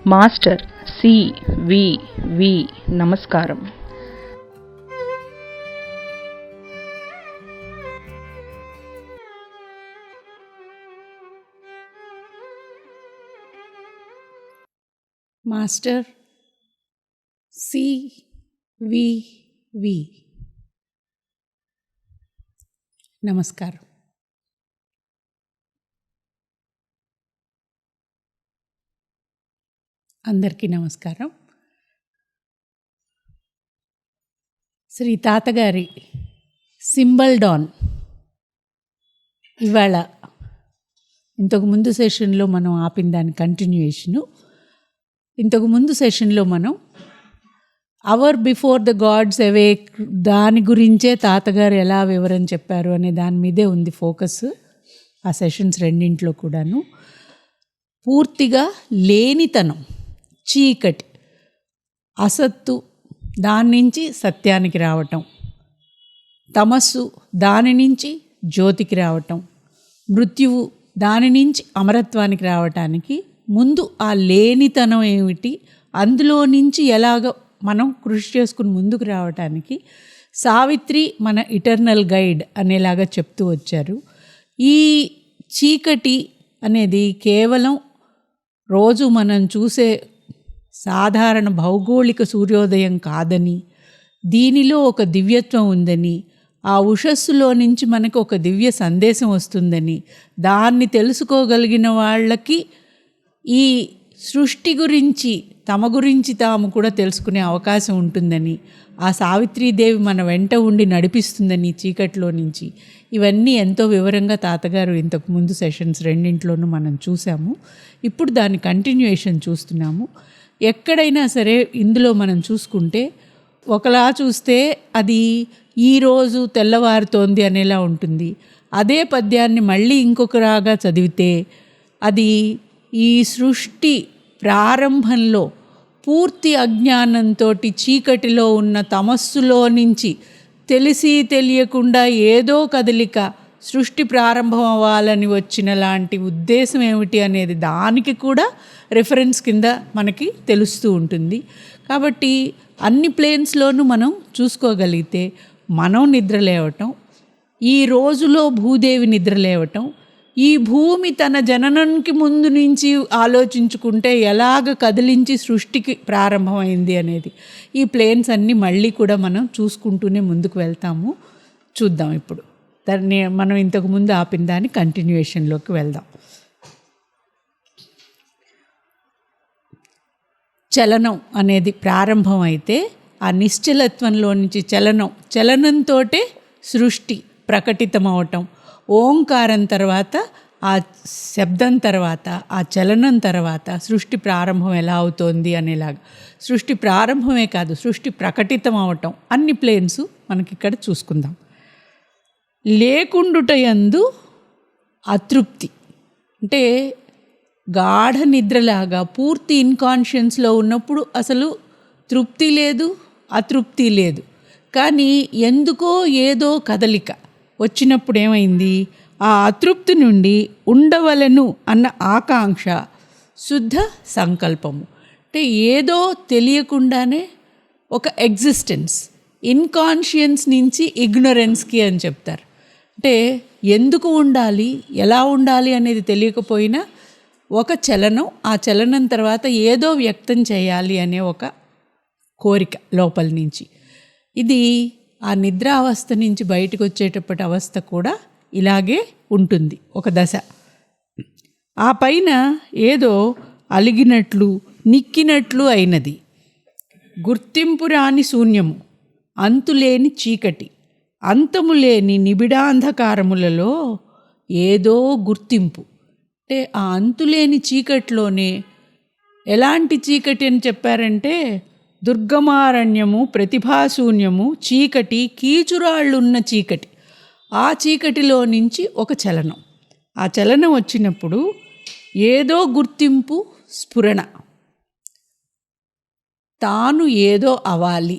Master CVV. నమస్కారం. Master CVV. నమస్కారం. అందరికీ నమస్కారం. శ్రీ తాతగారి సింబల్ డాన్ ఇవాళ ఇంతకుముందు సెషన్లో మనం ఆపిన దాని కంటిన్యూయేషను. ఇంతకుముందు సెషన్లో మనం hour before the gods awake దాని గురించే తాతగారు ఎలా వివరం చెప్పారు అనే దాని మీదే ఉంది ఫోకస్. ఆ సెషన్స్ రెండింట్లో కూడాను పూర్తిగా లేనితనం, చీకటి, అసత్తు దాని నుంచి సత్యానికి రావటం, తమస్సు దాని నుంచి జ్యోతికి రావటం, మృత్యువు దాని నుంచి అమరత్వానికి రావటానికి ముందు ఆ లేనితనం ఏమిటి, అందులో నుంచి ఎలాగ మనం కృషి చేసుకుని ముందుకు రావటానికి సావిత్రి మన ఇటర్నల్ గైడ్ అనేలాగా చెప్తూ వచ్చారు. ఈ చీకటి అనేది కేవలం రోజు మనం చూసే సాధారణ భౌగోళిక సూర్యోదయం కాదని, దీనిలో ఒక దివ్యత్వం ఉందని, ఆ ఉషస్సులో నుంచి మనకు ఒక దివ్య సందేశం వస్తుందని, దాన్ని తెలుసుకోగలిగిన వాళ్ళకి ఈ సృష్టి గురించి తమ గురించి తాము కూడా తెలుసుకునే అవకాశం ఉంటుందని, ఆ సావిత్రీదేవి మన వెంట ఉండి నడిపిస్తుందని చీకట్లో నుంచి, ఇవన్నీ ఎంతో వివరంగా తాతగారు ఇంతకుముందు సెషన్స్ రెండింట్లోనూ మనం చూసాము. ఇప్పుడు దాని కంటిన్యూయేషన్ చూస్తున్నాము. ఎక్కడైనా సరే ఇందులో మనం చూసుకుంటే ఒకలా చూస్తే అది ఈరోజు తెల్లవారుతోంది అనేలా ఉంటుంది. అదే పద్యాన్ని మళ్ళీ ఇంకొకలాగా చదివితే అది ఈ సృష్టి ప్రారంభంలో పూర్తి అజ్ఞానంతో చీకటిలో ఉన్న తమస్సులో నుంచి తెలిసి తెలియకుండా ఏదో కదలిక సృష్టి ప్రారంభం అవ్వాలని వచ్చిన లాంటి ఉద్దేశం ఏమిటి అనేది దానికి కూడా రిఫరెన్స్ కింద మనకి తెలుస్తూ ఉంటుంది. కాబట్టి అన్ని ప్లేన్స్లోనూ మనం చూసుకోగలిగితే మనం నిద్రలేవటం, ఈ రోజులో భూదేవి నిద్రలేవటం, ఈ భూమి తన జననానికి ముందు నుంచి ఆలోచించుకుంటే ఎలాగ కదిలించి సృష్టికి ప్రారంభమైంది అనేది, ఈ ప్లేన్స్ అన్నీ మళ్ళీ కూడా మనం చూసుకుంటూనే ముందుకు వెళ్తాము. చూద్దాం ఇప్పుడు దాన్ని మనం ఇంతకుముందు ఆపిన దాని కంటిన్యూయేషన్లోకి వెళ్దాం. చలనం అనేది ప్రారంభం అయితే ఆ నిశ్చలత్వంలో నుంచి చలనంతో సృష్టి ప్రకటితమవటం, ఓంకారం తర్వాత ఆ శబ్దం తర్వాత ఆ చలనం తర్వాత సృష్టి ప్రారంభం ఎలా అవుతోంది అనేలాగా, సృష్టి ప్రారంభమే కాదు సృష్టి ప్రకటితం అవటం, అన్ని ప్లేన్స్ మనకి ఇక్కడ చూసుకుందాం. లేకుండుటయందు అతృప్తి అంటే గాఢ నిద్రలాగా పూర్తి ఇన్కాన్షియన్స్లో ఉన్నప్పుడు అసలు తృప్తి లేదు, అతృప్తి లేదు. కానీ ఎందుకో ఏదో కదలిక వచ్చినప్పుడు ఏమైంది, ఆ అతృప్తి నుండి ఉండవలను అన్న ఆకాంక్ష, శుద్ధ సంకల్పము. అంటే ఏదో తెలియకుండానే ఒక ఎగ్జిస్టెన్స్, ఇన్కాన్షియన్స్ నుంచి ఇగ్నరెన్స్కి అని చెప్తారు. అంటే ఎందుకు ఉండాలి, ఎలా ఉండాలి అనేది తెలియకపోయినా ఒక చలనం, ఆ చలనం తర్వాత ఏదో వ్యక్తం చేయాలి అనే ఒక కోరిక లోపల నుంచి. ఇది ఆ నిద్రావస్థ నుంచి బయటకు వచ్చేటప్పటి అవస్థ కూడా ఇలాగే ఉంటుంది ఒక దశ. ఆ పైన ఏదో అలిగినట్లు నిక్కినట్లు అయినది, గుర్తింపు రాని శూన్యము, అంతులేని చీకటి, అంతము లేని నిబిడాంధకారములలో ఏదో గుర్తింపు. అంటే ఆ అంతులేని చీకటిలోనే ఎలాంటి చీకటి అని చెప్పారంటే దుర్గమారణ్యము, ప్రతిభాశూన్యము, చీకటి, కీచురాళ్ళున్న చీకటి. ఆ చీకటిలో నుంచి ఒక చలనం, ఆ చలనం వచ్చినప్పుడు ఏదో గుర్తింపు, స్ఫురణ, తాను ఏదో అవ్వాలి,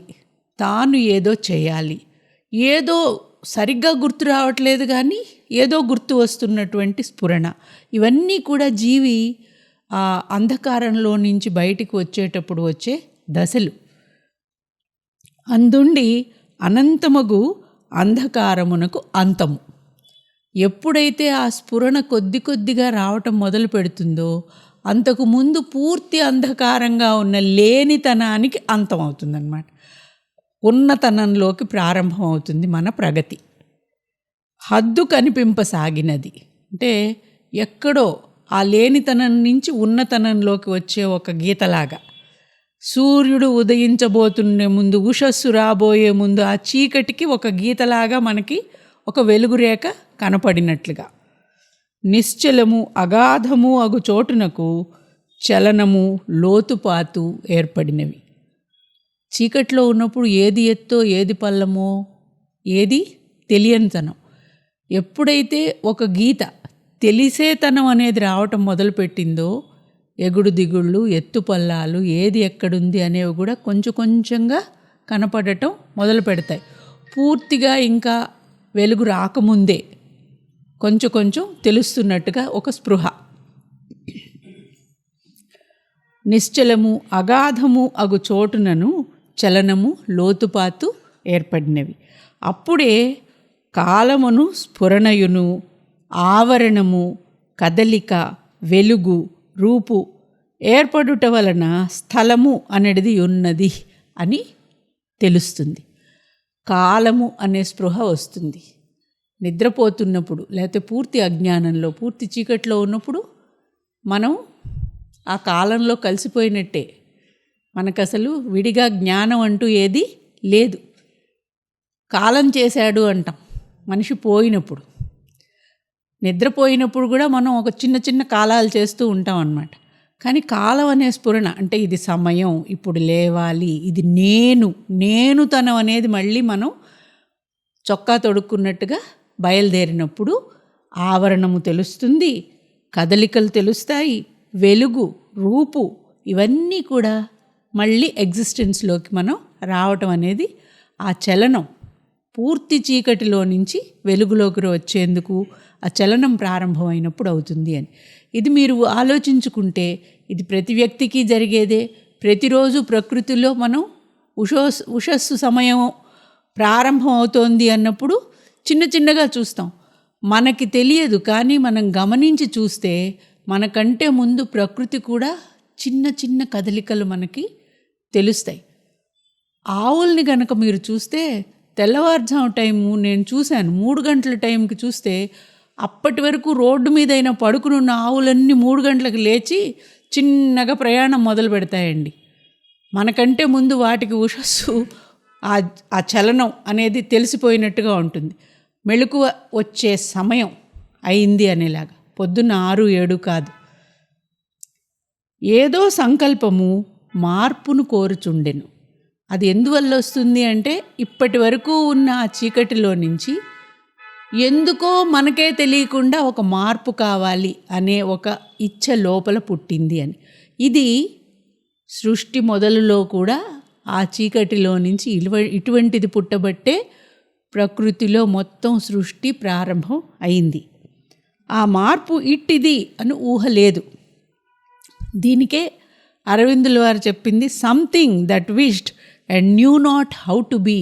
తాను ఏదో చేయాలి, ఏదో సరిగ్గా గుర్తు రావట్లేదు కానీ ఏదో గుర్తు వస్తున్నటువంటి స్ఫురణ. ఇవన్నీ కూడా జీవి ఆ అంధకారంలో నుంచి బయటికి వచ్చేటప్పుడు వచ్చే దశలు. అందుండి అనంతమగు అంధకారమునకు అంతము. ఎప్పుడైతే ఆ స్ఫురణ కొద్ది కొద్దిగా రావటం మొదలు పెడుతుందో అంతకు ముందు పూర్తి అంధకారంగా ఉన్న లేనితనానికి అంతం అవుతుందన్నమాట. ఉన్నతనంలోకి ప్రారంభం అవుతుంది మన ప్రగతి. హద్దు కనిపింపసాగినది అంటే ఎక్కడో ఆ లేనితనం నుంచి ఉన్నతనంలోకి వచ్చే ఒక గీతలాగా. సూర్యుడు ఉదయించబోతుండే ముందు, ఉషస్సు రాబోయే ముందు ఆ చీకటికి ఒక గీతలాగా మనకి ఒక వెలుగురేఖ కనపడినట్లుగా. నిశ్చలము అగాధము అగు చోటునకు చలనము లోతుపాతు ఏర్పడినవి. చీకట్లో ఉన్నప్పుడు ఏది ఎత్తో ఏది పల్లమో ఏది తెలియనితనం. ఎప్పుడైతే ఒక గీత తెలిసేతనం అనేది రావటం మొదలుపెట్టిందో ఎగుడు దిగుళ్ళు ఎత్తుపల్లాలు ఏది ఎక్కడుంది అనేవి కూడా కొంచెం కొంచెంగా కనపడటం మొదలు పెడతాయి. పూర్తిగా ఇంకా వెలుగు రాకముందే కొంచెం కొంచెం తెలుస్తున్నట్టుగా ఒక స్పృహ. నిశ్చలము అగాధము అగు చోటునను చలనము లోతుపాతు ఏర్పడినవి. అప్పుడే కాలమును స్ఫురణయును ఆవరణము కదలిక వెలుగు రూపు ఏర్పడుట వలన స్థలము అనేది ఉన్నది అని తెలుస్తుంది. కాలము అనే స్పృహ వస్తుంది. నిద్రపోతున్నప్పుడు లేకపోతే పూర్తి అజ్ఞానంలో పూర్తి చీకట్లో ఉన్నప్పుడు మనం ఆ కాలంలో కలిసిపోయినట్టే. మనకు అసలు విడిగా జ్ఞానం అంటూ ఏది లేదు. కాలం చేశాడు అంటాం మనిషి పోయినప్పుడు. నిద్రపోయినప్పుడు కూడా మనం ఒక చిన్న చిన్న కాలాలు చేస్తూ ఉంటాం అన్నమాట. కానీ కాలం అనే స్ఫురణ అంటే ఇది సమయం, ఇప్పుడు లేవాలి, ఇది నేనుతనం అనేది మళ్ళీ మనం చొక్కా తొడుక్కున్నట్టుగా బయలుదేరినప్పుడు ఆవరణము తెలుస్తుంది, కదలికలు తెలుస్తాయి, వెలుగు రూపు ఇవన్నీ కూడా మళ్ళీ ఎగ్జిస్టెన్స్లోకి మనం రావటం అనేది ఆ చలనం పూర్తి చీకటిలో నుంచి వెలుగులోకి వచ్చేందుకు ఆ చలనం ప్రారంభమైనప్పుడు అవుతుంది అని. ఇది మీరు ఆలోచించుకుంటే ఇది ప్రతి వ్యక్తికి జరిగేదే. ప్రతిరోజు ప్రకృతిలో మనం ఉషస్సు సమయం ప్రారంభం అవుతోంది అన్నప్పుడు చిన్న చిన్నగా చూస్తాం. మనకి తెలియదు, కానీ మనం గమనించి చూస్తే మనకంటే ముందు ప్రకృతి కూడా చిన్న చిన్న కదలికలు మనకి తెలుస్తాయి. ఆవుల్ని కనుక మీరు చూస్తే తెల్లవారుజాము టైము నేను చూశాను, 3 గంటల టైంకి చూస్తే అప్పటి వరకు రోడ్డు మీదైనా పడుకునున్న ఆవులన్నీ 3 గంటలకు లేచి చిన్నగా ప్రయాణం మొదలు పెడతాయండి. మనకంటే ముందు వాటికి ఉషస్సు ఆ చలనం అనేది తెలిసిపోయినట్టుగా ఉంటుంది. మెళుకువ వచ్చే సమయం అయింది అనేలాగా. పొద్దున్న 6-7 కాదు. ఏదో సంకల్పము మార్పును కోరుచుండెను. అది ఎందువల్ల వస్తుంది అంటే ఇప్పటి వరకు ఉన్న ఆ చీకటిలో నుంచి ఎందుకో మనకే తెలియకుండా ఒక మార్పు కావాలి అనే ఒక ఇచ్చ లోపల పుట్టింది అని. ఇది సృష్టి మొదలులో కూడా ఆ చీకటిలో నుంచి ఇటువంటిది పుట్టబట్టే ప్రకృతిలో మొత్తం సృష్టి ప్రారంభం అయింది. ఆ మార్పు ఇట్టిది అని ఊహ లేదు. దీనికే అరవిందుల వారు చెప్పింది something that wished and knew not how to be.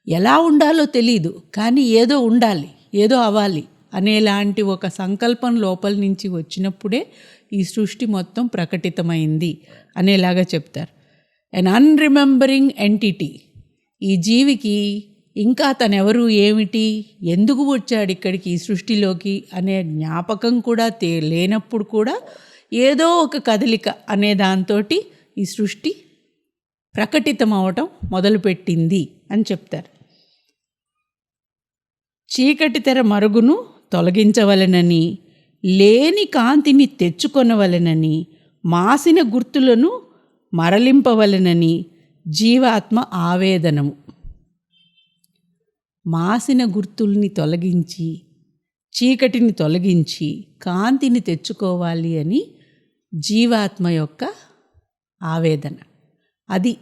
ఎలా ఉండాలో తెలీదు, కానీ ఏదో ఉండాలి, ఏదో అవ్వాలి అనేలాంటి ఒక సంకల్పం లోపల నుంచి వచ్చినప్పుడే ఈ సృష్టి మొత్తం ప్రకటితమైంది అనేలాగా చెప్తారు. అన్ అన్రిమెంబరింగ్ ఎంటిటీ. ఈ జీవికి ఇంకా తనెవరు, ఏమిటి, ఎందుకు వచ్చాడు ఇక్కడికి ఈ సృష్టిలోకి అనే జ్ఞాపకం కూడా లేనప్పుడు కూడా ఏదో ఒక కదలిక అనే దాంతో ఈ సృష్టి ప్రకటితం అవటం మొదలుపెట్టింది అని చెప్తారు. చీకటి తెర మరుగును తొలగించవలెనని, లేని కాంతిని తెచ్చుకొనవలెనని, మాసిన గుర్తులను మరలింపవలెనని జీవాత్మ ఆవేదనము. మాసిన గుర్తుల్ని తొలగించి, చీకటిని తొలగించి కాంతిని తెచ్చుకోవాలి అని జీవాత్మ యొక్క ఆవేదన. అది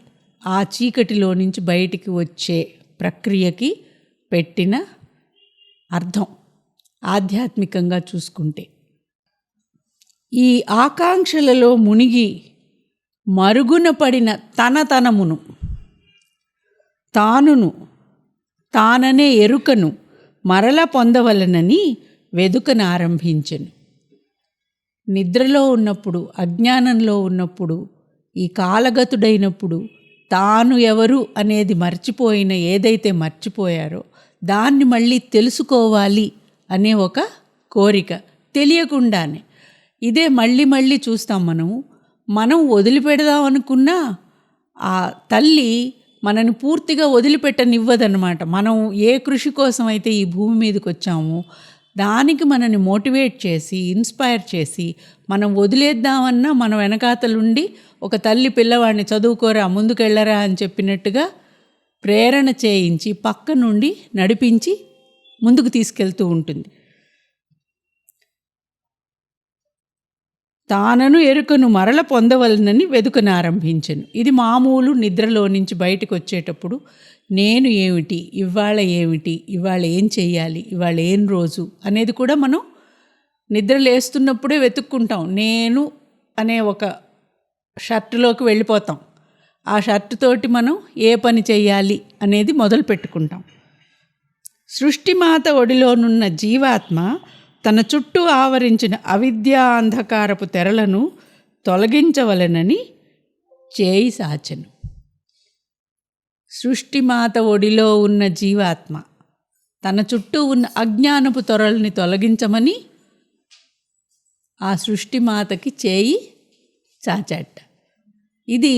ఆ చీకటిలో నుంచి బయటికి వచ్చే ప్రక్రియకి పెట్టిన అర్థం ఆధ్యాత్మికంగా చూసుకుంటే. ఈ ఆకాంక్షలలో మునిగి మరుగున పడిన తనమును, తాననే ఎరుకను మరల పొందవలనని వెదుకనారంభించెను. నిద్రలో ఉన్నప్పుడు, అజ్ఞానంలో ఉన్నప్పుడు, ఈ కాలగతుడైనప్పుడు తాను ఎవరు అనేది మర్చిపోయిన ఏదైతే మర్చిపోయారో దాన్ని మళ్ళీ తెలుసుకోవాలి అనే ఒక కోరిక తెలియకుండానే. ఇదే మళ్ళీ చూస్తాం. మనం వదిలిపెడదాం అనుకున్నా ఆ తల్లి మనని పూర్తిగా వదిలిపెట్టనివ్వదన్నమాట. మనం ఏ కృషి కోసం అయితే ఈ భూమి మీదకి వచ్చామో దానికి మనని మోటివేట్ చేసి, ఇన్స్పైర్ చేసి, మనం వదిలేద్దామన్నా మన వెనకాతలుండి ఒక తల్లి పిల్లవాడిని చదువుకోరా, ముందుకెళ్ళరా అని చెప్పినట్టుగా ప్రేరణ చేయించి పక్క నుండి నడిపించి ముందుకు తీసుకెళ్తూ ఉంటుంది. తానను ఎరుకను మరల పొందవలనని వెదుకనారంభించెను. ఇది మామూలు నిద్రలో నుంచి బయటకు వచ్చేటప్పుడు నేను ఏమిటి, ఇవాళ ఏమిటి, ఇవాళ ఏం చెయ్యాలి, ఇవాళ ఏం రోజు అనేది కూడా మనం నిద్ర లేస్తున్నప్పుడే వెతుక్కుంటాం. నేను అనే ఒక షర్టులోకి వెళ్ళిపోతాం. ఆ షర్టు తోటి మనం ఏ పని చెయ్యాలి అనేది మొదలు పెట్టుకుంటాం. సృష్టిమాత ఒడిలోనున్న జీవాత్మ తన చుట్టూ ఆవరించిన అవిద్యా అంధకారపు తెరలను తొలగించవలెనని చేయి సాచెను. సృష్టిమాత ఒడిలో ఉన్న జీవాత్మ తన చుట్టూ ఉన్న అజ్ఞానపు తొరల్ని తొలగించమని ఆ సృష్టిమాతకి చేయి చాచాట. ఇది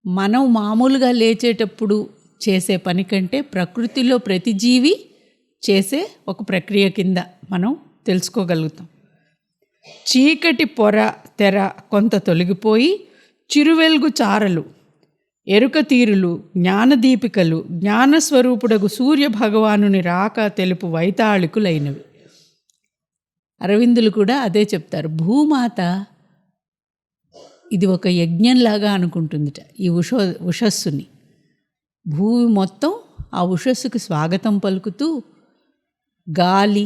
మనం మామూలుగా లేచేటప్పుడు చేసే పని కంటే ప్రకృతిలో ప్రతి జీవి చేసే ఒక ప్రక్రియ కింద మనం తెలుసుకోగలుగుతాం. చీకటి పొర తెర కొంత తొలగిపోయి చిరువెల్గు చారలు, ఎరుక తీరులు, జ్ఞానదీపికలు, జ్ఞానస్వరూపుడగు సూర్య భగవానుని రాక తెలుపు వైతాళికులైనవి. అరవిందులు కూడా అదే చెప్తారు. భూమాత ఇది ఒక యజ్ఞంలాగా అనుకుంటుందిట ఈ ఉషస్సుని. భూమి మొత్తం ఆ ఉషస్సుకి స్వాగతం పలుకుతూ గాలి,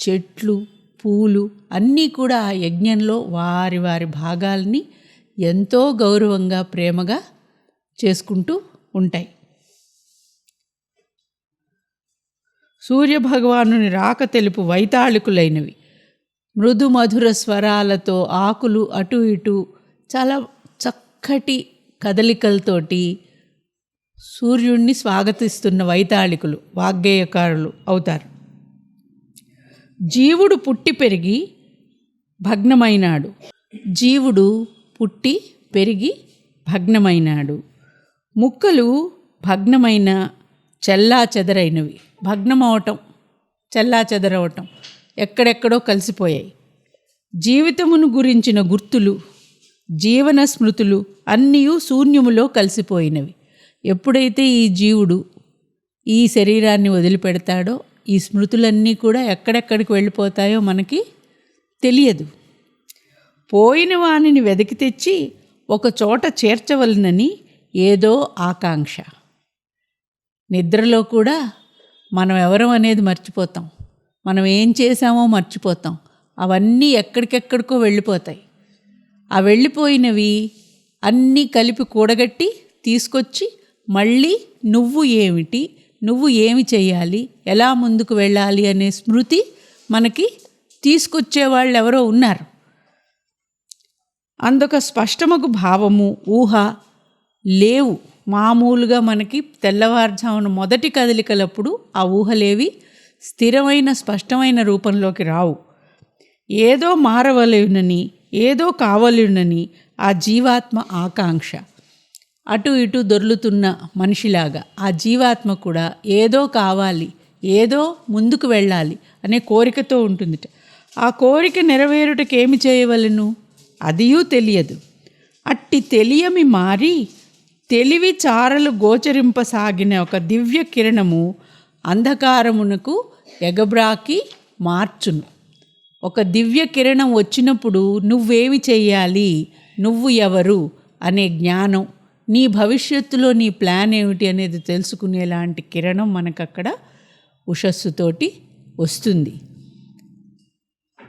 చెట్లు, పూలు అన్నీ కూడా ఆ యజ్ఞంలో వారి వారి భాగాల్ని ఎంతో గౌరవంగా, ప్రేమగా చేసుకుంటూ ఉంటాయి. సూర్యభగవానుని రాక తెలుపు వైతాళికులైనవి. మృదు మధుర స్వరాలతో ఆకులు అటు ఇటు చాలా చక్కటి కదలికలతోటి సూర్యుడిని స్వాగతిస్తున్న వైతాళికులు, వాగ్గేయకారులు అవుతారు. జీవుడు పుట్టి పెరిగి భగ్నమైనాడు. జీవుడు పుట్టి పెరిగి భగ్నమైనాడు. ముక్కలు భగ్నమైన చెల్లా చెదరైనవి. భగ్నమవటం, చెల్లా చెదరవటం, ఎక్కడెక్కడో కలిసిపోయాయి. జీవితమును గురించిన గుర్తులు, జీవన స్మృతులు అన్నీ శూన్యములో కలిసిపోయినవి. ఎప్పుడైతే ఈ జీవుడు ఈ శరీరాన్ని వదిలిపెడతాడో ఈ స్మృతులన్నీ కూడా ఎక్కడెక్కడికి వెళ్ళిపోతాయో మనకి తెలియదు. పోయిన వానిని వెతికి తెచ్చి ఒక చోట చేర్చవలనని ఏదో ఆకాంక్ష. నిద్రలో కూడా మనం ఎవరం అనేది మర్చిపోతాం, మనం ఏం చేశామో మర్చిపోతాం. అవన్నీ ఎక్కడికెక్కడికో వెళ్ళిపోతాయి. ఆ వెళ్ళిపోయినవి అన్నీ కలిపి కూడగట్టి తీసుకొచ్చి మళ్ళీ నువ్వు ఏమిటి, నువ్వు ఏమి చేయాలి, ఎలా ముందుకు వెళ్ళాలి అనే స్మృతి మనకి తీసుకొచ్చేవాళ్ళు ఎవరో ఉన్నారు. అందుక స్పష్టమగు భావము, ఊహ లేవు. మామూలుగా మనకి తెల్లవారుజామున మొదటి కదలికలప్పుడు ఆ ఊహలేవి స్థిరమైన స్పష్టమైన రూపంలోకి రావు. ఏదో మారవలేనని, ఏదో కావలేనని ఆ జీవాత్మ ఆకాంక్ష. అటు ఇటు దొర్లుతున్న మనిషిలాగా ఆ జీవాత్మ కూడా ఏదో కావాలి, ఏదో ముందుకు వెళ్ళాలి అనే కోరికతో ఉంటుందిట. ఆ కోరిక నెరవేరుటకేమి చేయవలను అదియూ తెలియదు. అట్టి తెలియమి మారి తెలివి చారలు గోచరింపసాగిన ఒక దివ్య కిరణము అంధకారమునకు ఎగబ్రాకి మార్చును. ఒక దివ్య కిరణం వచ్చినప్పుడు నువ్వేమి చెయ్యాలి, నువ్వు ఎవరు అనే జ్ఞానం, నీ భవిష్యత్తులో నీ ప్లాన్ ఏమిటి అనేది తెలుసుకునేలాంటి కిరణం మనకక్కడ ఉషస్సుతోటి వస్తుంది.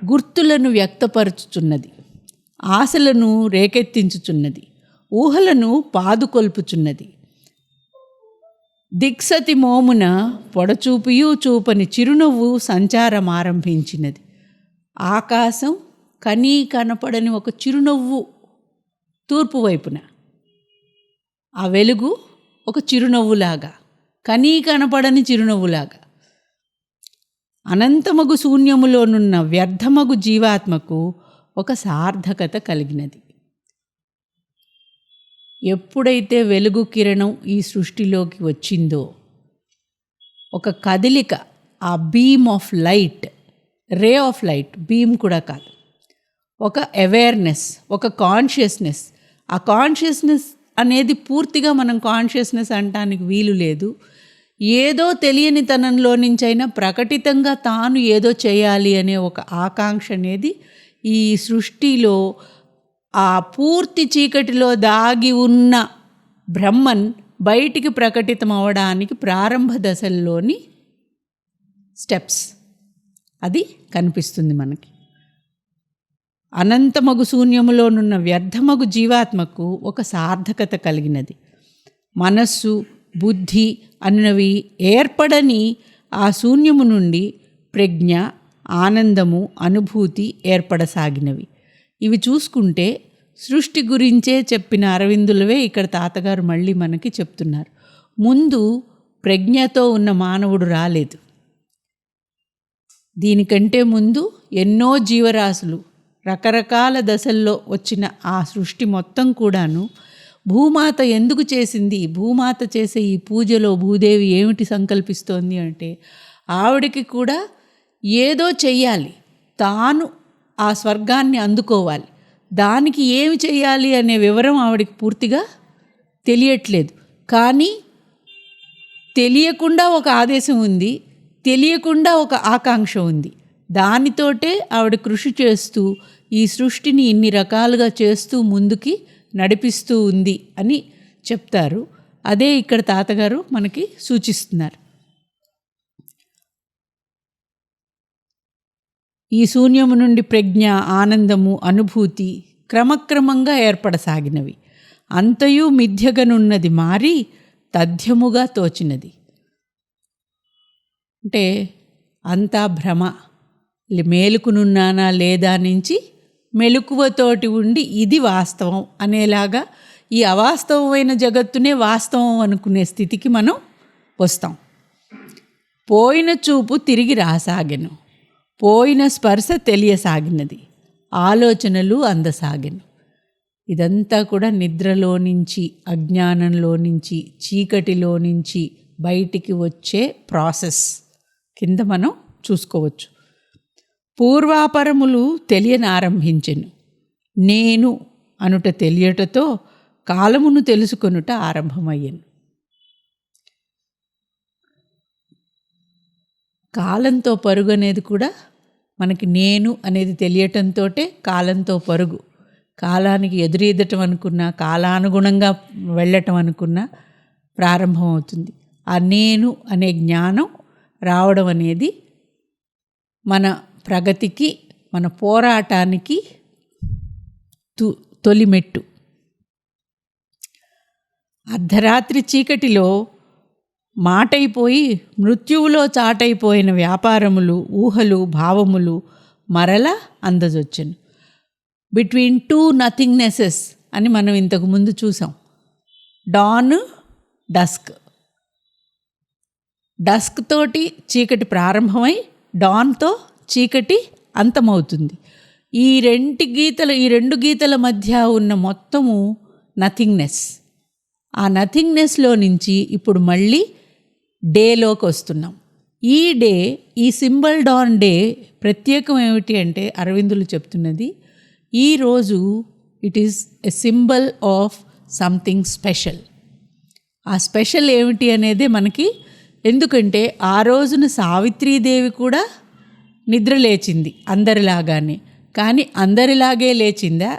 గుర్తులను వ్యక్తపరచుచున్నది, ఆశలను రేకెత్తించుచున్నది, ఊహలను పాదుకొల్పుచున్నది. దిక్సతి మోమున పొడచూపియూ చూపని చిరునవ్వు సంచారమారంభించినది. ఆకాశం కనీ కనపడని ఒక చిరునవ్వు తూర్పు వైపున, ఆ వెలుగు ఒక చిరునవ్వులాగా, కనీ కనపడని చిరునవ్వులాగా. అనంతమగు శూన్యములోనున్న వ్యర్థమగు జీవాత్మకు ఒక సార్థకత కలిగినది. ఎప్పుడైతే వెలుగు కిరణం ఈ సృష్టిలోకి వచ్చిందో, ఒక కదలిక, ఆ beam of light, ray of light, beam కూడా కాదు, ఒక అవేర్నెస్, ఒక కాన్షియస్నెస్. ఆ కాన్షియస్నెస్ అనేది పూర్తిగా మనం కాన్షియస్నెస్ అనటానికి వీలు లేదు. ఏదో తెలియని తనంలో నుంచైనా ప్రకటితంగా తాను ఏదో చేయాలి అనే ఒక ఆకాంక్ష అనేది ఈ సృష్టిలో ఆ పూర్తి చీకటిలో దాగి ఉన్న బ్రహ్మన్ బయటికి ప్రకటితం అవడానికి ప్రారంభ దశల్లోని స్టెప్స్ అది కనిపిస్తుంది మనకి. అనంతమగు శూన్యములోనున్న వ్యర్థమగు జీవాత్మకు ఒక సార్థకత కలిగినది. మనస్సు, బుద్ధి అన్నవి ఏర్పడని ఆ శూన్యము నుండి ప్రజ్ఞ, ఆనందము, అనుభూతి ఏర్పడసాగినవి. ఇవి చూసుకుంటే సృష్టి గురించే చెప్పిన అరవిందులవే ఇక్కడ తాతగారు మళ్ళీ మనకి చెప్తున్నారు. ముందు ప్రజ్ఞతో ఉన్న మానవుడు రాలేదు. దీనికంటే ముందు ఎన్నో జీవరాశులు రకరకాల దశల్లో వచ్చిన ఆ సృష్టి మొత్తం కూడాను భూమాత ఎందుకు చేసింది, భూమాత చేసే ఈ పూజలో భూదేవి ఏమిటి సంకల్పిస్తోంది అంటే, ఆవిడకి కూడా ఏదో చెయ్యాలి, తాను ఆ స్వర్గాన్ని అందుకోవాలి. దానికి ఏమి చేయాలి అనే వివరం ఆవిడకి పూర్తిగా తెలియట్లేదు. కానీ తెలియకుండా ఒక ఆదేశం ఉంది, తెలియకుండా ఒక ఆకాంక్ష ఉంది. దానితోటే ఆవిడ కృషి చేస్తూ ఈ సృష్టిని ఇన్ని రకాలుగా చేస్తూ ముందుకి నడిపిస్తూ ఉంది అని చెప్తారు. అదే ఇక్కడ తాతగారు మనకి సూచిస్తున్నారు. ఈ శూన్యము నుండి ప్రజ్ఞ, ఆనందము, అనుభూతి క్రమక్రమంగా ఏర్పడసాగినవి. అంతయు మిథ్యగనున్నది మారి తథ్యముగా తోచినది. అంటే అంతా భ్రమ, మేలుకునున్నానా లేదా నుంచి మెలకువతోటి ఉండి ఇది వాస్తవం అనేలాగా ఈ అవాస్తవమైన జగత్తునే వాస్తవం అనుకునే స్థితికి మనం వస్తాం. పోయిన చూపు తిరిగి రాసాగెను, పోయిన స్పర్శ తెలియసాగినది, ఆలోచనలు అందసాగెను. ఇదంతా కూడా నిద్రలో నుంచి, అజ్ఞానంలో నుంచి, చీకటిలో నుంచి బయటికి వచ్చే ప్రాసెస్ కింద మనం చూసుకోవచ్చు. పూర్వాపరములు తెలియనారంభించెను, నేను అనుట తెలియటతో కాలమును తెలుసుకొనుట ఆరంభమయ్యను. కాలంతో పరుగు అనేది కూడా మనకి నేను అనేది తెలియటంతో కాలంతో పరుగు, కాలానికి ఎదురీదటం అనుకున్నా, కాలానుగుణంగా వెళ్ళటం అనుకున్నా ప్రారంభమవుతుంది. ఆ నేను అనే జ్ఞానం రావడం అనేది మన ప్రగతికి, మన పోరాటానికి తొలిమెట్టు. అర్ధరాత్రి చీకటిలో మాటైపోయి మృత్యువులో చాటైపోయిన వ్యాపారములు, ఊహలు, భావములు మరల అందజొచ్చెను. బిట్వీన్ టూ నథింగ్నెసెస్ అని మనం ఇంతకు ముందు చూసాం. Don, dusk. డస్క్ తోటి చీకటి ప్రారంభమై డాన్తో చీకటి అంతమవుతుంది. ఈ రెండు గీతల మధ్య ఉన్న మొత్తము నథింగ్నెస్. ఆ నథింగ్నెస్లో నుంచి ఇప్పుడు మళ్ళీ డేలోకి వస్తున్నాం. ఈ డే, ఈ సింబల్ డాన్ డే ప్రత్యేకం ఏమిటి అంటే అరవిందులు చెప్తున్నది, ఈరోజు it is a symbol of something special. ఆ స్పెషల్ ఏమిటి అనేదే మనకి, ఎందుకంటే ఆ రోజున సావిత్రీదేవి కూడా నిద్ర లేచింది అందరిలాగానే. కానీ అందరిలాగే లేచిందా,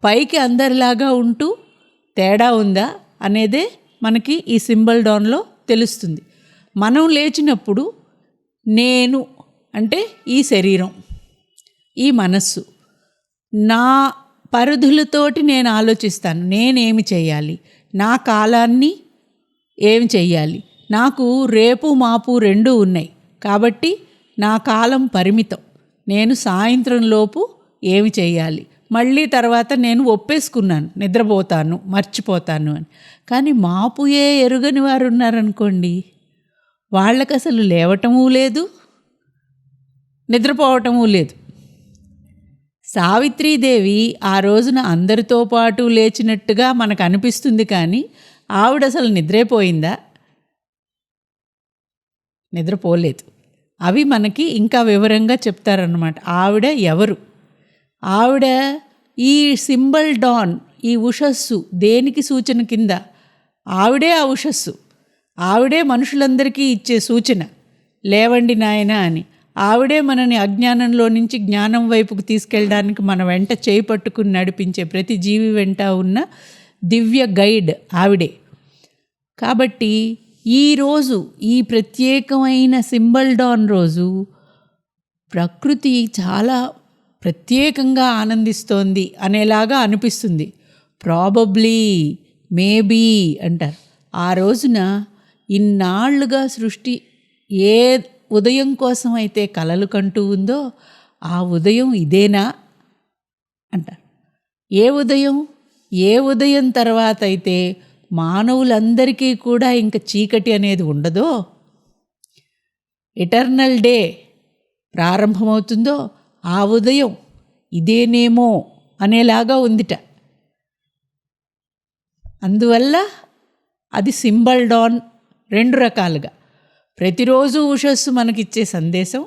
పైకి అందరిలాగా ఉంటూ తేడా ఉందా అనేదే మనకి ఈ సింబల్ డాన్లో తెలుస్తుంది. మనం లేచినప్పుడు నేను అంటే ఈ శరీరం, ఈ మనస్సు. నా పరిధులతోటి నేను ఆలోచిస్తాను, నేనేమి చేయాలి, నా కాలాన్ని ఏమి చెయ్యాలి, నాకు రేపు మాపు రెండూ ఉన్నాయి కాబట్టి నా కాలం పరిమితం, నేను సాయంత్రం లోపు ఏమి చేయాలి, మళ్ళీ తర్వాత నేను ఒప్పేసుకున్నాను నిద్రపోతాను మర్చిపోతాను అని. కానీ మాపుయే ఎరుగని వారు ఉన్నారనుకోండి, వాళ్ళకి అసలు లేవటమూ లేదు నిద్రపోవటమూ లేదు. సావిత్రీదేవి ఆ రోజున అందరితో పాటు లేచినట్టుగా మనకు అనిపిస్తుంది, కానీ ఆవిడ అసలు నిద్రైపోయిందా? నిద్రపోలేదు. అవి మనకి ఇంకా వివరంగా చెప్తారన్నమాట. ఆవిడ ఎవరు? ఆవిడ ఈ సింబల్ డాన్, ఈ ఉషస్సు దేనికి సూచన కింద? ఆవిడే ఆ ఉషస్సు, ఆవిడే మనుషులందరికీ ఇచ్చే సూచన, లేవండి నాయన అని. ఆవిడే మనని అజ్ఞానంలో నుంచి జ్ఞానం వైపుకు తీసుకెళ్ళడానికి మన వెంట చేయి పట్టుకుని నడిపించే ప్రతి జీవి వెంట ఉన్న దివ్య గైడ్ ఆవిడే. కాబట్టి ఈరోజు ఈ ప్రత్యేకమైన సింబల్ డాన్ రోజు ప్రకృతి చాలా ప్రత్యేకంగా ఆనందిస్తోంది అనేలాగా అనిపిస్తుంది. ప్రాబబ్లీ, మేబీ అంటారు. ఆ రోజున ఇన్నాళ్లుగా సృష్టి ఏ ఉదయం కోసం అయితే కలలు కంటూ ఉందో ఆ ఉదయం ఇదేనా అంటారు. ఏ ఉదయం? ఏ ఉదయం తర్వాత అయితే మానవులందరికీ కూడా ఇంక చీకటి అనేది ఉండదో, ఎటర్నల్ డే ప్రారంభమవుతుందో ఆ ఉదయం ఇదేనేమో అనేలాగా ఉందిట. అందువల్ల అది సింబల్ డాన్ రెండు రకాలుగా. ప్రతిరోజు ఉషస్సు మనకిచ్చే సందేశం.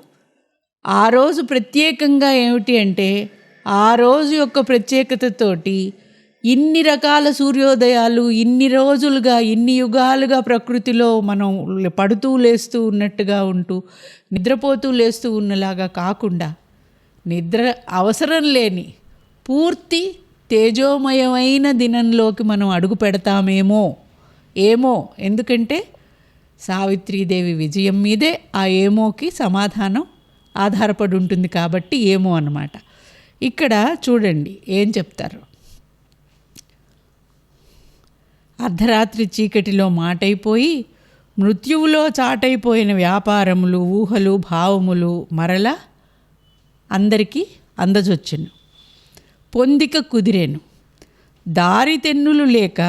ఆ రోజు ప్రత్యేకంగా ఏమిటి అంటే, ఆ రోజు యొక్క ప్రత్యేకతతోటి ఇన్ని రకాల సూర్యోదయాలు ఇన్ని రోజులుగా ఇన్ని యుగాలుగా ప్రకృతిలో మనం పడుతూ లేస్తూ ఉన్నట్టుగా ఉంటూ నిద్రపోతూ లేస్తూ ఉన్నలాగా కాకుండా నిద్ర అవసరం లేని పూర్తి తేజోమయమైన దినంలోకి మనం అడుగు పెడతామేమో ఏమో. ఎందుకంటే సావిత్రీదేవి విజయం మీదే ఆ ఏమోకి సమాధానం ఆధారపడి ఉంటుంది కాబట్టి ఏమో అన్నమాట. ఇక్కడ చూడండి ఏం చెప్తారు. అర్ధరాత్రి చీకటిలో మాటైపోయి మృత్యువులో చాటైపోయిన వ్యాపారములు ఊహలు భావములు మరల అందరికీ అందజొచ్చెను. పొందిక కుదిరేను. దారి తెన్నులు లేక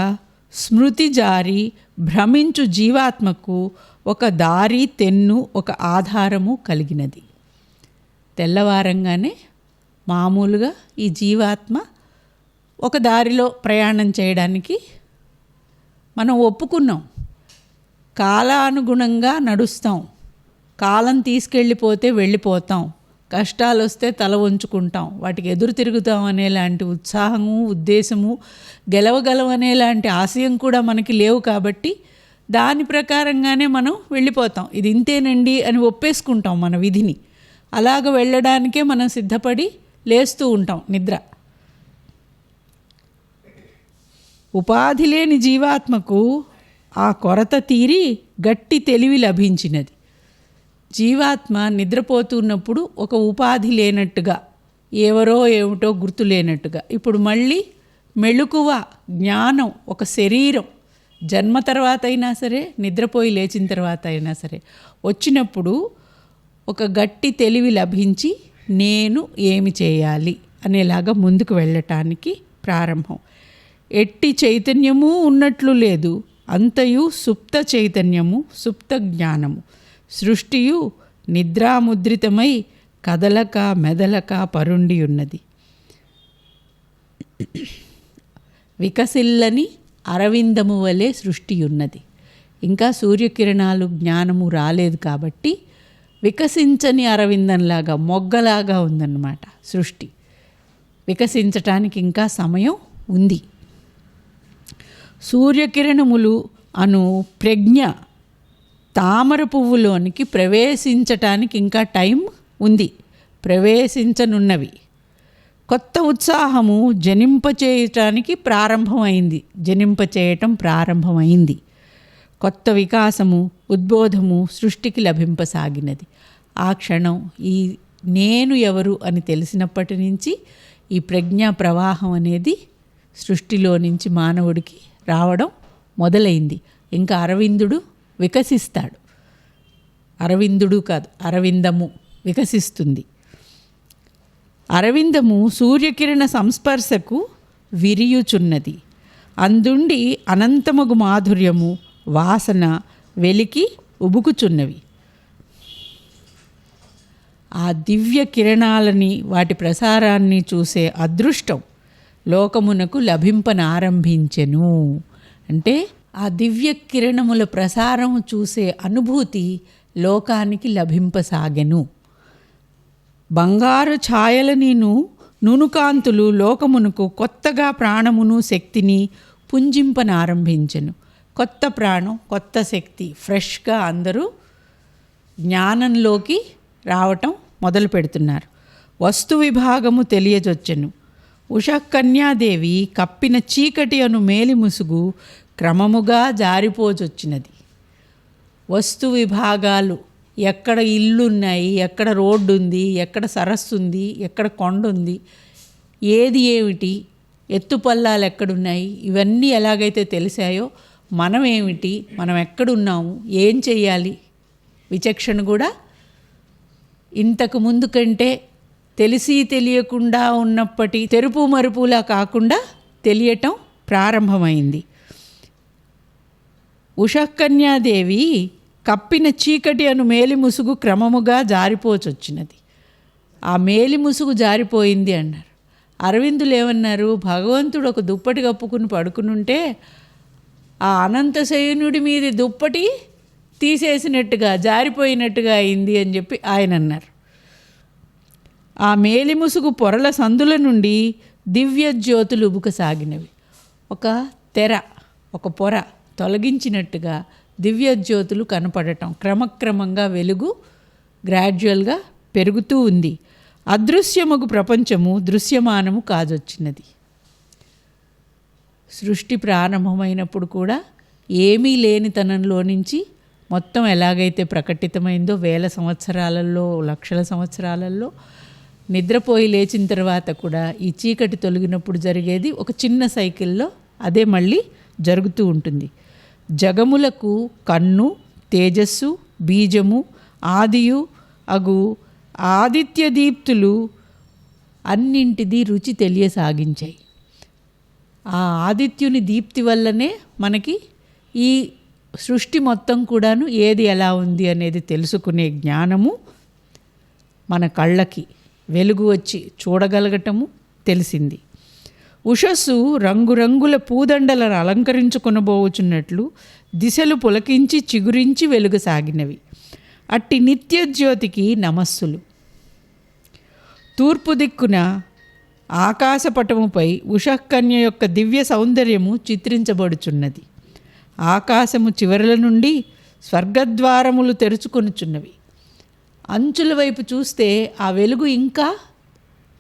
స్మృతి జారి భ్రమించు జీవాత్మకు ఒక దారి తెన్ను ఒక ఆధారము కలిగినది. తెల్లవారంగానే మామూలుగా ఈ జీవాత్మ ఒక దారిలో ప్రయాణం చేయడానికి మనం ఒప్పుకున్నాం. కాలానుగుణంగా నడుస్తాం, కాలం తీసుకెళ్ళిపోతే వెళ్ళిపోతాం, కష్టాలు వస్తే తల వంచుకుంటాం, వాటికి ఎదురు తిరుగుతాం అనేలాంటి ఉత్సాహము ఉద్దేశము గెలవగలం అనేలాంటి ఆశయం కూడా మనకి లేవు. కాబట్టి దాని ప్రకారంగానే మనం వెళ్ళిపోతాం. ఇది ఇంతేనండి అని ఒప్పేసుకుంటాం మన విధిని. అలాగ వెళ్ళడానికే మనం సిద్ధపడి లేస్తూ ఉంటాం నిద్ర. ఉపాధి లేని జీవాత్మకు ఆ కొరత తీరి గట్టి తెలివి లభించినది. జీవాత్మ నిద్రపోతున్నప్పుడు ఒక ఉపాధి లేనట్టుగా, ఎవరో ఏమిటో గుర్తు లేనట్టుగా, ఇప్పుడు మళ్ళీ మెళుకువ జ్ఞానం, ఒక శరీరం జన్మ తర్వాత అయినా సరే నిద్రపోయి లేచిన తర్వాత అయినా సరే వచ్చినప్పుడు ఒక గట్టి తెలివి లభించి నేను ఏమి చేయాలి అనేలాగా ముందుకు వెళ్ళటానికి ప్రారంభం. ఎట్టి చైతన్యము ఉన్నట్లు లేదు, అంతయు సుప్త చైతన్యము సుప్త జ్ఞానము. సృష్టియు నిద్రాముద్రితమై కదలక మెదలక పరుండి ఉన్నది. వికసిల్లని అరవిందము వలె సృష్టి ఉన్నది. ఇంకా సూర్యకిరణాలు జ్ఞానము రాలేదు కాబట్టి వికసించని అరవిందంలాగా మొగ్గలాగా ఉందన్నమాట సృష్టి. వికసించటానికి ఇంకా సమయం ఉంది. సూర్యకిరణములు అను ప్రజ్ఞ తామర పువ్వులోనికి ప్రవేశించటానికి ఇంకా టైం ఉంది, ప్రవేశించనున్నవి. కొత్త ఉత్సాహము జనింపచేయటానికి జనింపచేయటం ప్రారంభమైంది. కొత్త వికాసము ఉద్బోధము సృష్టికి లభింపసాగినది. ఆ క్షణం ఈ నేను ఎవరు అని తెలిసినప్పటి నుంచి ఈ ప్రజ్ఞా ప్రవాహం అనేది సృష్టిలో నుంచి మానవుడికి రావడం మొదలైంది. ఇంకా అరవిందుడు వికసిస్తాడు. అరవిందుడు కాదు, అరవిందము వికసిస్తుంది. అరవిందము సూర్యకిరణ సంస్పర్శకు విరియుచున్నది. అందుండి అనంతమగు మాధుర్యము వాసన వెలికి ఉబుకుచున్నవి. ఆ దివ్య కిరణాలని వాటి ప్రసారాన్ని చూసే అదృష్టం లోకమునకు లభింపనారంభించెను. అంటే ఆ దివ్య కిరణముల ప్రసారం చూసే అనుభూతి లోకానికి లభింపసాగెను. బంగారు ఛాయల నూనుకాంతులు లోకమునకు కొత్తగా ప్రాణమును శక్తిని పుంజింపనారంభించెను. కొత్త ప్రాణం, కొత్త శక్తి, ఫ్రెష్గా అందరూ జ్ఞానంలోకి రావటం మొదలు పెడుతున్నారు. వస్తు విభాగము తెలియజొచ్చెను. ఉషకన్యాదేవి కప్పిన చీకటి అను మేలి ముసుగు క్రమముగా జారిపోజొచ్చినది. వస్తు విభాగాలు, ఎక్కడ ఇల్లు ఉన్నాయి, ఎక్కడ రోడ్డు ఉంది, ఎక్కడ సరస్సు ఉంది, ఎక్కడ కొండ ఉంది, ఏది ఏమిటి, ఎత్తుపల్లాలు ఎక్కడున్నాయి, ఇవన్నీ ఎలాగైతే తెలిసాయో మనం ఏమిటి, మనం ఎక్కడున్నాము, ఏం చెయ్యాలి, విచక్షణ కూడా ఇంతకు ముందు కంటే తెలిసి తెలియకుండా ఉన్నప్పటి తెరుపు మరుపులా కాకుండా తెలియటం ప్రారంభమైంది. ఉషకన్యాదేవి కప్పిన చీకటి అను మేలి ముసుగు క్రమముగా జారిపోచొచ్చినది. ఆ మేలి ముసుగు జారిపోయింది అన్నారు. అరవిందులు ఏమన్నారు? భగవంతుడు ఒక దుప్పటి కప్పుకుని పడుకునుంటే ఆ అనంతశయనుడి మీది దుప్పటి తీసేసినట్టుగా, జారిపోయినట్టుగా అయింది అని చెప్పి ఆయన అన్నారు. ఆ మేలి ముసుగు పొరల సందుల నుండి దివ్య జ్యోతులు ఉబుకసాగినవి. ఒక తెర, ఒక పొర తొలగించినట్టుగా దివ్య జ్యోతులు కనపడటం, క్రమక్రమంగా వెలుగు గ్రాడ్యువల్గా పెరుగుతూ ఉంది. అదృశ్యమగు ప్రపంచము దృశ్యమానము కాజొచ్చినది. సృష్టి ప్రారంభమైనప్పుడు కూడా ఏమీ లేనితనంలో నుంచి మొత్తం ఎలాగైతే ప్రకటితమైందో వేల సంవత్సరాలలో, లక్షల సంవత్సరాలలో, నిద్రపోయి లేచిన తర్వాత కూడా ఈ చీకటి తొలగినప్పుడు జరిగేది ఒక చిన్న సైకిల్లో అదే మళ్ళీ జరుగుతూ ఉంటుంది. జగములకు కన్ను, తేజస్సు, బీజము, ఆదియు అగు ఆదిత్య దీప్తులు అన్నింటిది రుచి తెలియసాగించాయి. ఆ ఆదిత్యుని దీప్తి వల్లనే మనకి ఈ సృష్టి మొత్తం కూడాను ఏది ఎలా ఉంది అనేది తెలుసుకునే జ్ఞానము, మన కళ్ళకి వెలుగు వచ్చి చూడగలగటము తెలిసింది. ఉషస్సు రంగురంగుల పూదండలను అలంకరించుకొనబోచున్నట్లు దిశలు పులకించి చిగురించి వెలుగసాగినవి. అట్టి నిత్యజ్యోతికి నమస్సులు. తూర్పు దిక్కున ఆకాశపటముపై ఉషకన్య యొక్క దివ్య సౌందర్యము చిత్రించబడుచున్నది. ఆకాశము చివరల నుండి స్వర్గద్వారములు తెరుచుకొనుచున్నవి. అంచుల వైపు చూస్తే ఆ వెలుగు ఇంకా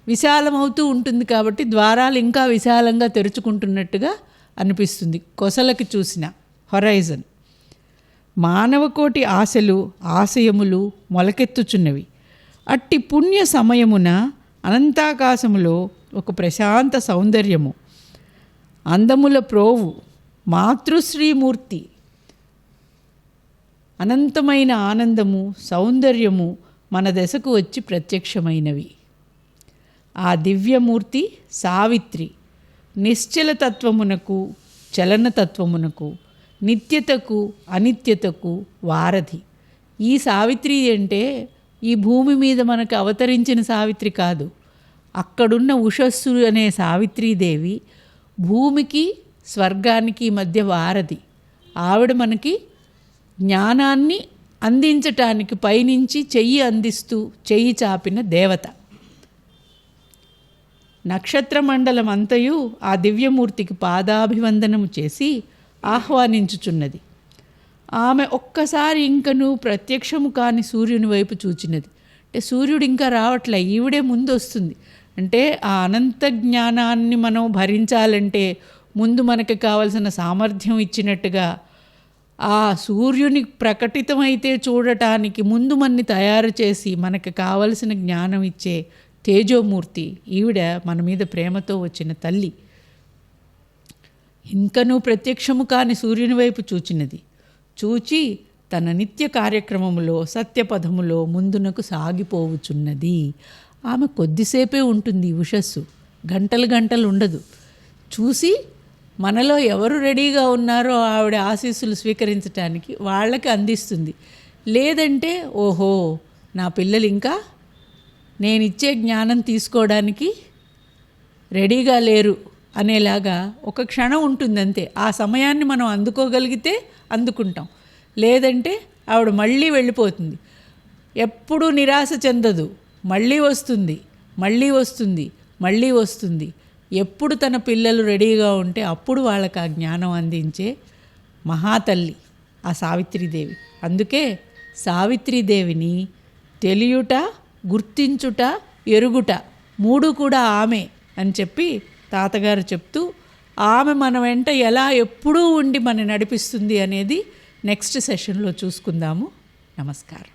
విశాలమవుతూ ఉంటుంది కాబట్టి ద్వారాలు ఇంకా విశాలంగా తెరుచుకుంటున్నట్టుగా అనిపిస్తుంది. కొసలకి చూసిన హొరైజన్. మానవకోటి ఆశలు, ఆశయములు మొలకెత్తుచున్నవి. అట్టి పుణ్య సమయమున అనంతాకాశములో ఒక ప్రశాంత సౌందర్యము, అందముల ప్రోవు, మాతృశ్రీమూర్తి, అనంతమైన ఆనందము, సౌందర్యము మన దశకు వచ్చి ప్రత్యక్షమైనవి. ఆ దివ్యమూర్తి సావిత్రి నిశ్చలతత్వమునకు, చలనతత్వమునకు, నిత్యతకు, అనిత్యతకు వారధి. ఈ సావిత్రి అంటే ఈ భూమి మీద మనకు అవతరించిన సావిత్రి కాదు. అక్కడున్న ఉషస్సు అనే సావిత్రీదేవి భూమికి స్వర్గానికి మధ్య వారధి. ఆవిడ మనకి జ్ఞానాన్ని అందించటానికి పైనుంచి చెయ్యి అందిస్తూ చెయ్యి చాపిన దేవత. నక్షత్ర మండలం అంతయు ఆ దివ్యమూర్తికి పాదాభివందనము చేసి ఆహ్వానించుచున్నది. ఆమె ఒక్కసారి ఇంకను ప్రత్యక్షము కాని సూర్యుని వైపు చూచినది. అంటే సూర్యుడు ఇంకా రావట్లే, ఈవిడే ముందు వస్తుంది. అంటే ఆ అనంత జ్ఞానాన్ని మనం భరించాలంటే ముందు మనకి కావలసిన సామర్థ్యం ఇచ్చినట్టుగా ఆ సూర్యుని ప్రకటితమైతే చూడటానికి ముందు మనని తయారు చేసి మనకు కావలసిన జ్ఞానం ఇచ్చే తేజోమూర్తి ఈవిడ మన మీద ప్రేమతో వచ్చిన తల్లి. ఇంకనూ ప్రత్యక్షము కాని సూర్యుని వైపు చూచినది. చూచి తన నిత్య కార్యక్రమములో సత్యపథములో ముందునకు సాగిపోవుచున్నది. ఆమె కొద్దిసేపే ఉంటుంది ఉషస్సు, గంటలు గంటలు ఉండదు. చూసి మనలో ఎవరు రెడీగా ఉన్నారో ఆవిడ ఆశీస్సులు స్వీకరించడానికి వాళ్ళకి అందిస్తుంది. లేదంటే ఓహో నా పిల్లలు ఇంకా నేనిచ్చే జ్ఞానం తీసుకోవడానికి రెడీగా లేరు అనేలాగా ఒక క్షణం ఉంటుంది అంతే. ఆ సమయాన్ని మనం అందుకోగలిగితే అందుకుంటాం, లేదంటే ఆవిడ మళ్ళీ వెళ్ళిపోతుంది. ఎప్పుడూ నిరాశ చెందదు, మళ్ళీ వస్తుంది, మళ్ళీ వస్తుంది, మళ్ళీ వస్తుంది. ఎప్పుడు తన పిల్లలు రెడీగా ఉంటే అప్పుడు వాళ్ళకి ఆ జ్ఞానం అందించే మహాతల్లి ఆ సావిత్రీదేవి. అందుకే సావిత్రీదేవిని తెలియుట, గుర్తించుట, ఎరుగుట 3 కూడా ఆమె అని చెప్పి తాతగారు చెప్తూ, ఆమె మన వెంట ఎలా ఎప్పుడూ ఉండి మన నడిపిస్తుంది అనేది నెక్స్ట్ సెషన్లో చూసుకుందాము. నమస్కారం.